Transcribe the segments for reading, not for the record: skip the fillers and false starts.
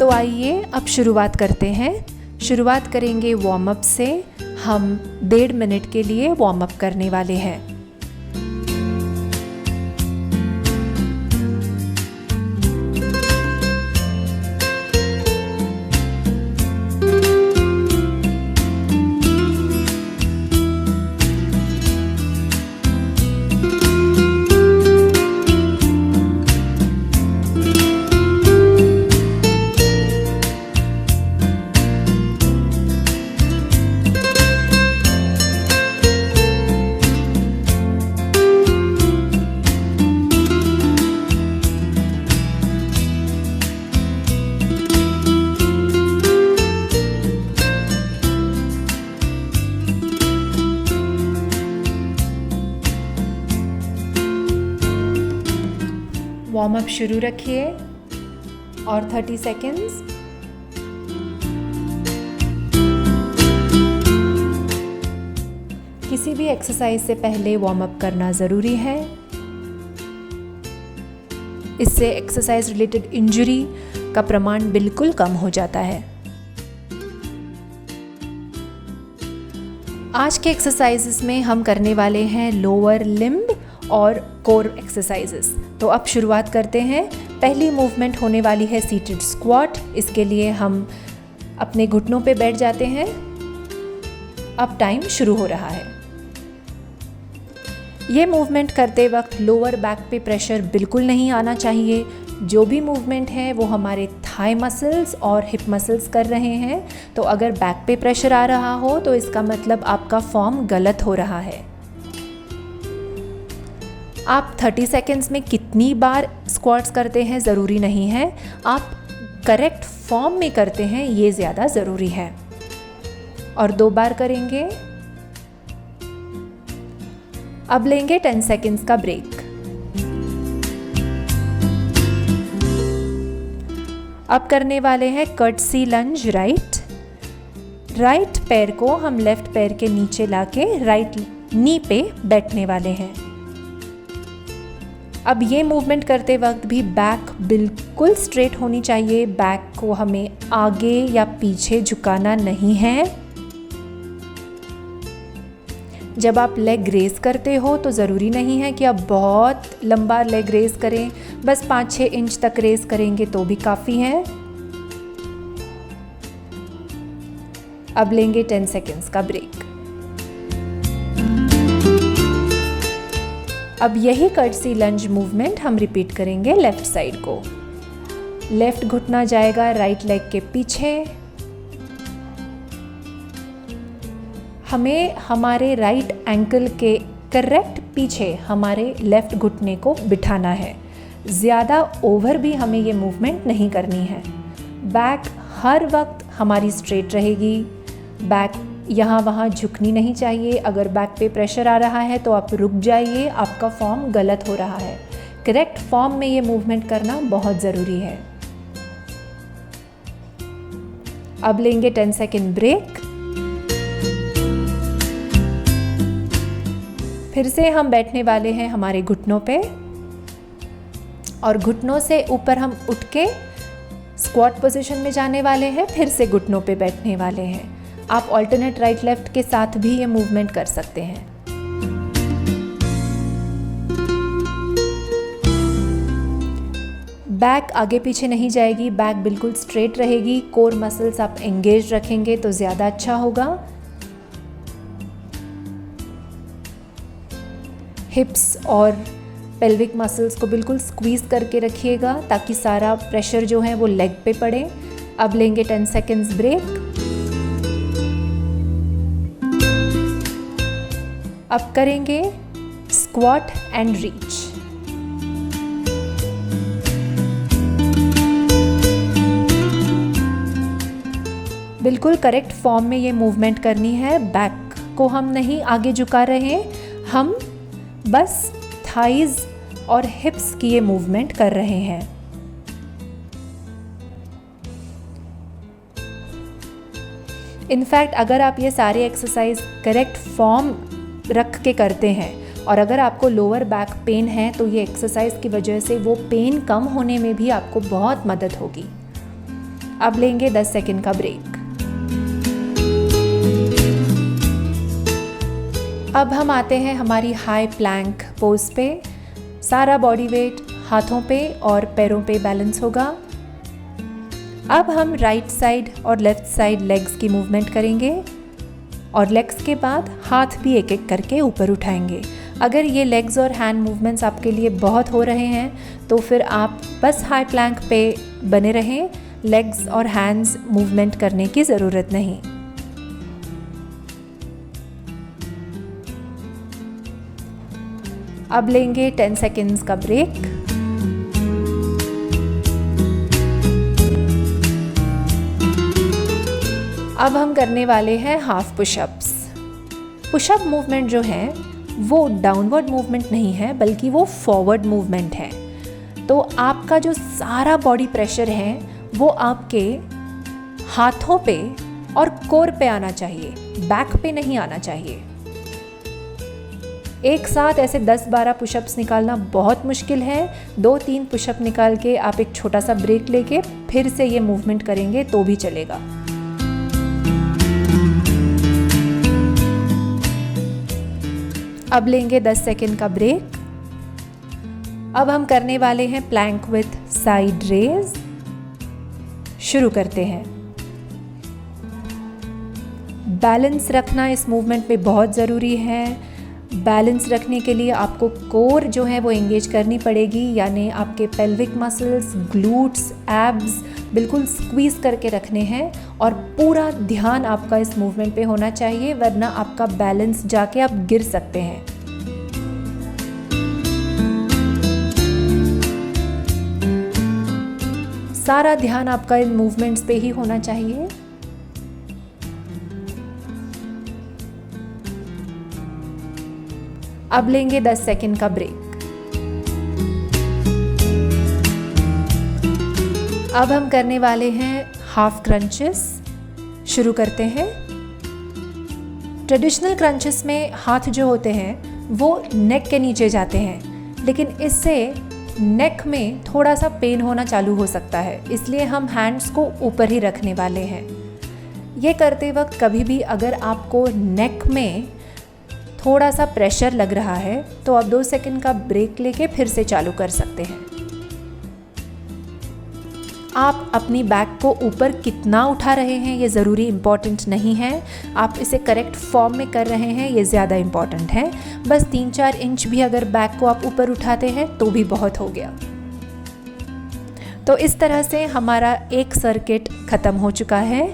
तो आइए अब शुरुआत करते हैं। शुरुआत करेंगे वार्म अप से। हम 1.5 मिनट के लिए वार्म अप करने वाले हैं। वार्म अप शुरू रखिए और 30 सेकेंड्स। किसी भी एक्सरसाइज से पहले वार्म अप करना ज़रूरी है। इससे एक्सरसाइज रिलेटेड इंजरी का प्रमाण बिल्कुल कम हो जाता है। आज के एक्सरसाइजेस में हम करने वाले हैं लोअर लिम्ब और कोर एक्सरसाइजेस। तो अब शुरुआत करते हैं। पहली मूवमेंट होने वाली है सीटेड स्क्वाट। इसके लिए हम अपने घुटनों पे बैठ जाते हैं। अब टाइम शुरू हो रहा है। ये मूवमेंट करते वक्त लोअर बैक पे प्रेशर बिल्कुल नहीं आना चाहिए। जो भी मूवमेंट है वो हमारे थाई मसल्स और हिप मसल्स कर रहे हैं। तो अगर बैक पे प्रेशर आ रहा हो तो इसका मतलब आपका फॉर्म गलत हो रहा है। आप 30 सेकेंड्स में कितनी बार स्क्वाट्स करते हैं ज़रूरी नहीं है। आप करेक्ट फॉर्म में करते हैं ये ज़्यादा ज़रूरी है। और 2 बार करेंगे। अब लेंगे 10 सेकेंड्स का ब्रेक। अब करने वाले हैं कर्टसी लंज राइट पैर को हम लेफ्ट पैर के नीचे लाके राइट नी पे बैठने वाले हैं। अब ये मूवमेंट करते वक्त भी बैक बिल्कुल स्ट्रेट होनी चाहिए। बैक को हमें आगे या पीछे झुकाना नहीं है। जब आप लेग रेज करते हो तो ज़रूरी नहीं है कि आप बहुत लंबा लेग रेज करें। बस 5-6 इंच तक रेज करेंगे तो भी काफ़ी है। अब लेंगे 10 सेकेंड्स का ब्रेक। अब यही कर्टसी लंज मूवमेंट हम रिपीट करेंगे लेफ्ट साइड को। लेफ्ट घुटना जाएगा राइट लेग के पीछे। हमें हमारे राइट एंकल के करेक्ट पीछे हमारे लेफ्ट घुटने को बिठाना है। ज़्यादा ओवर भी हमें ये मूवमेंट नहीं करनी है। बैक हर वक्त हमारी स्ट्रेट रहेगी। बैक यहाँ वहाँ झुकनी नहीं चाहिए। अगर बैक पे प्रेशर आ रहा है तो आप रुक जाइए, आपका फॉर्म गलत हो रहा है। करेक्ट फॉर्म में ये मूवमेंट करना बहुत ज़रूरी है। अब लेंगे 10 सेकेंड ब्रेक। फिर से हम बैठने वाले हैं हमारे घुटनों पे और घुटनों से ऊपर हम उठ के स्क्वाट पोजीशन में जाने वाले हैं। फिर से घुटनों पे बैठने वाले हैं। आप ऑल्टरनेट राइट लेफ्ट के साथ भी ये मूवमेंट कर सकते हैं। बैक आगे पीछे नहीं जाएगी, बैक बिल्कुल स्ट्रेट रहेगी। कोर मसल्स आप एंगेज रखेंगे तो ज़्यादा अच्छा होगा। हिप्स और पेल्विक मसल्स को बिल्कुल स्क्वीज़ करके रखिएगा ताकि सारा प्रेशर जो है वो लेग पे पड़े। अब लेंगे 10 सेकेंड्स ब्रेक। अब करेंगे स्क्वाट एंड रीच। बिल्कुल करेक्ट फॉर्म में ये मूवमेंट करनी है। बैक को हम नहीं आगे झुका रहे, हम बस थाइज और हिप्स की ये मूवमेंट कर रहे हैं। इनफैक्ट अगर आप ये सारे एक्सरसाइज करेक्ट फॉर्म रख के करते हैं और अगर आपको लोअर बैक पेन है तो ये एक्सरसाइज की वजह से वो पेन कम होने में भी आपको बहुत मदद होगी। अब लेंगे 10 सेकंड का ब्रेक। अब हम आते हैं हमारी हाई प्लैंक पोज पे। सारा बॉडी वेट हाथों पे और पैरों पे बैलेंस होगा। अब हम राइट साइड और लेफ्ट साइड लेग्स की मूवमेंट करेंगे और लेग्स के बाद हाथ भी एक एक करके ऊपर उठाएंगे। अगर ये लेग्स और हैंड मूवमेंट्स आपके लिए बहुत हो रहे हैं तो फिर आप बस हाई प्लैंक पे बने रहें, लेग्स और हैंड्स मूवमेंट करने की ज़रूरत नहीं। अब लेंगे 10 सेकेंड्स का ब्रेक। अब हम करने वाले हैं हाफ पुशअप्स। पुशअप मूवमेंट जो है वो डाउनवर्ड मूवमेंट नहीं है बल्कि वो फॉरवर्ड मूवमेंट है। तो आपका जो सारा बॉडी प्रेशर है वो आपके हाथों पे और कोर पे आना चाहिए, बैक पे नहीं आना चाहिए। एक साथ ऐसे 10-12 पुशअप्स निकालना बहुत मुश्किल है। 2-3 पुशअप निकाल के आप एक छोटा सा ब्रेक लेके फिर से ये मूवमेंट करेंगे तो भी चलेगा। अब लेंगे 10 सेकेंड का ब्रेक। अब हम करने वाले हैं प्लैंक विथ साइड रेज। शुरू करते हैं। बैलेंस रखना इस मूवमेंट में बहुत ज़रूरी है। बैलेंस रखने के लिए आपको कोर जो है वो एंगेज करनी पड़ेगी, यानी आपके पेल्विक मसल्स, ग्लूट्स, एब्स बिल्कुल स्क्वीज़ करके रखने हैं और पूरा ध्यान आपका इस मूवमेंट पे होना चाहिए, वरना आपका बैलेंस जाके आप गिर सकते हैं। सारा ध्यान आपका इन मूवमेंट्स पे ही होना चाहिए। अब लेंगे 10 सेकेंड का ब्रेक। अब हम करने वाले हैं हाफ क्रंचेस। शुरू करते हैं। ट्रेडिशनल क्रंचेस में हाथ जो होते हैं वो नेक के नीचे जाते हैं, लेकिन इससे नेक में थोड़ा सा पेन होना चालू हो सकता है, इसलिए हम हैंड्स को ऊपर ही रखने वाले हैं। ये करते वक्त कभी भी अगर आपको नेक में थोड़ा सा प्रेशर लग रहा है तो आप 2 सेकंड का ब्रेक लेके फिर से चालू कर सकते हैं। आप अपनी बैक को ऊपर कितना उठा रहे हैं ये ज़रूरी इम्पॉर्टेंट नहीं है, आप इसे करेक्ट फॉर्म में कर रहे हैं ये ज़्यादा इम्पॉर्टेंट है। बस 3-4 इंच भी अगर बैक को आप ऊपर उठाते हैं तो भी बहुत हो गया। तो इस तरह से हमारा एक सर्किट ख़त्म हो चुका है।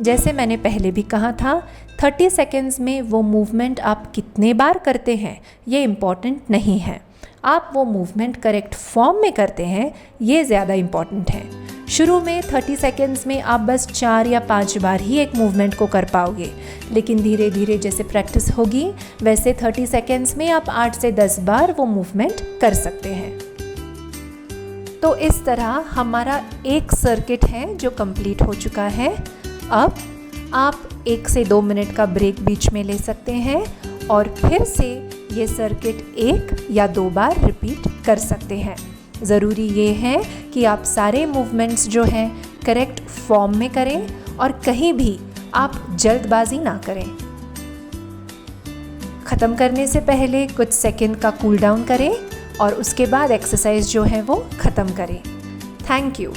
जैसे मैंने पहले भी कहा था, 30 सेकेंड्स में वो मूवमेंट आप कितने बार करते हैं ये इम्पॉर्टेंट नहीं है, आप वो मूवमेंट करेक्ट फॉर्म में करते हैं ये ज़्यादा इम्पॉर्टेंट है। शुरू में 30 सेकेंड्स में आप बस 4 या 5 बार ही एक मूवमेंट को कर पाओगे, लेकिन धीरे धीरे जैसे प्रैक्टिस होगी वैसे 30 सेकेंड्स में आप 8 से 10 बार वो मूवमेंट कर सकते हैं। तो इस तरह हमारा एक सर्किट है जो कंप्लीट हो चुका है। अब आप 1 से 2 मिनट का ब्रेक बीच में ले सकते हैं और फिर से ये सर्किट 1 या 2 बार रिपीट कर सकते हैं। ज़रूरी ये है कि आप सारे मूवमेंट्स जो हैं करेक्ट फॉर्म में करें और कहीं भी आप जल्दबाजी ना करें। ख़त्म करने से पहले कुछ सेकंड का कूल डाउन करें और उसके बाद एक्सरसाइज जो है वो ख़त्म करें। Thank you.